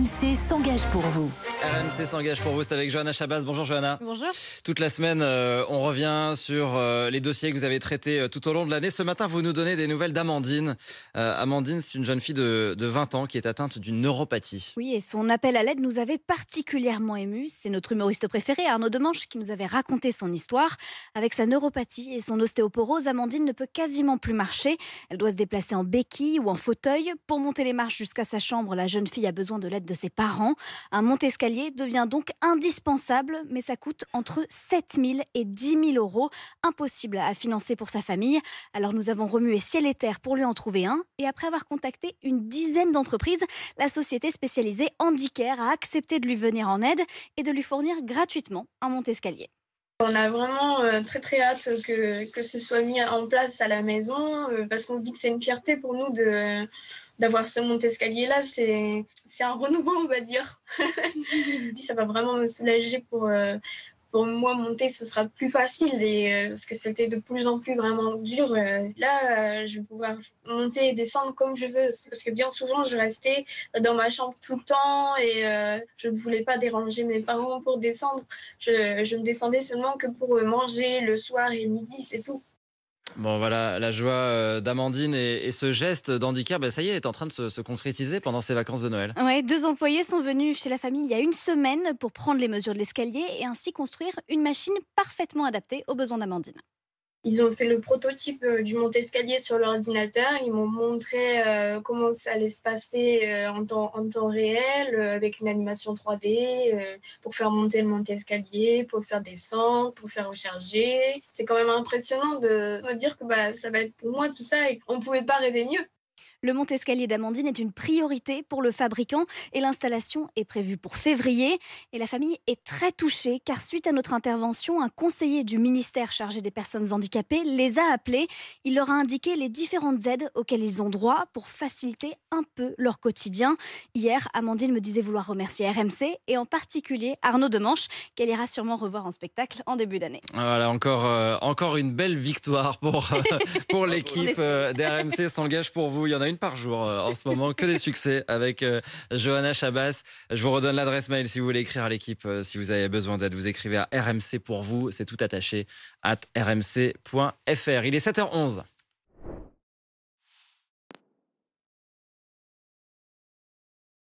RMC s'engage pour vous. RMC s'engage pour vous, c'est avec Johanna Chabas. Bonjour Johanna. Bonjour. Toute la semaine, on revient sur les dossiers que vous avez traités tout au long de l'année. Ce matin, vous nous donnez des nouvelles d'Amandine. Amandine, c'est une jeune fille de 20 ans qui est atteinte d'une neuropathie. Oui, et son appel à l'aide nous avait particulièrement émus. C'est notre humoriste préféré, Arnaud Demanche, qui nous avait raconté son histoire. Avec sa neuropathie et son ostéoporose, Amandine ne peut quasiment plus marcher. Elle doit se déplacer en béquille ou en fauteuil. Pour monter les marches jusqu'à sa chambre, la jeune fille a besoin de l'aide de ses parents. Un monte-escalier devient donc indispensable, mais ça coûte entre 7 000 et 10 000 euros. Impossible à financer pour sa famille. Alors nous avons remué ciel et terre pour lui en trouver un. Et après avoir contacté une dizaine d'entreprises, la société spécialisée Handicare a accepté de lui venir en aide et de lui fournir gratuitement un monte-escalier. On a vraiment très hâte que ce soit mis en place à la maison parce qu'on se dit que c'est une fierté pour nous d'avoir ce monte-escalier-là. C'est un renouveau, on va dire. Ça va vraiment me soulager pour moi, monter, ce sera plus facile parce que c'était de plus en plus vraiment dur. Là, je vais pouvoir monter et descendre comme je veux. Parce que bien souvent, je restais dans ma chambre tout le temps et je ne voulais pas déranger mes parents pour descendre. Je ne descendais seulement que pour manger le soir et midi, c'est tout. Bon voilà, la joie d'Amandine et ce geste d'handicap, ça y est en train de se concrétiser pendant ces vacances de Noël. Ouais, 2 employés sont venus chez la famille il y a une semaine pour prendre les mesures de l'escalier et ainsi construire une machine parfaitement adaptée aux besoins d'Amandine. Ils ont fait le prototype du monte-escalier sur l'ordinateur. Ils m'ont montré comment ça allait se passer en temps réel, avec une animation 3D, pour faire monter le monte-escalier, pour le faire descendre, pour le faire recharger. C'est quand même impressionnant de me dire que ça va être pour moi tout ça et qu'on ne pouvait pas rêver mieux. Le monte-escalier d'Amandine est une priorité pour le fabricant et l'installation est prévue pour février. Et la famille est très touchée car suite à notre intervention, un conseiller du ministère chargé des personnes handicapées les a appelés. Il leur a indiqué les différentes aides auxquelles ils ont droit pour faciliter un peu leur quotidien. Hier, Amandine me disait vouloir remercier RMC et en particulier Arnaud Demanche qu'elle ira sûrement revoir en spectacle en début d'année. Voilà, encore une belle victoire pour l'équipe d'RMC s'engage pour vous. Il y en a une par jour en ce moment, que des succès avec Johanna Chabas. Je vous redonne l'adresse mail si vous voulez écrire à l'équipe, si vous avez besoin d'aide. Vous écrivez à RMC pour vous, c'est tout attaché, @rmc.fr. Il est 7h11.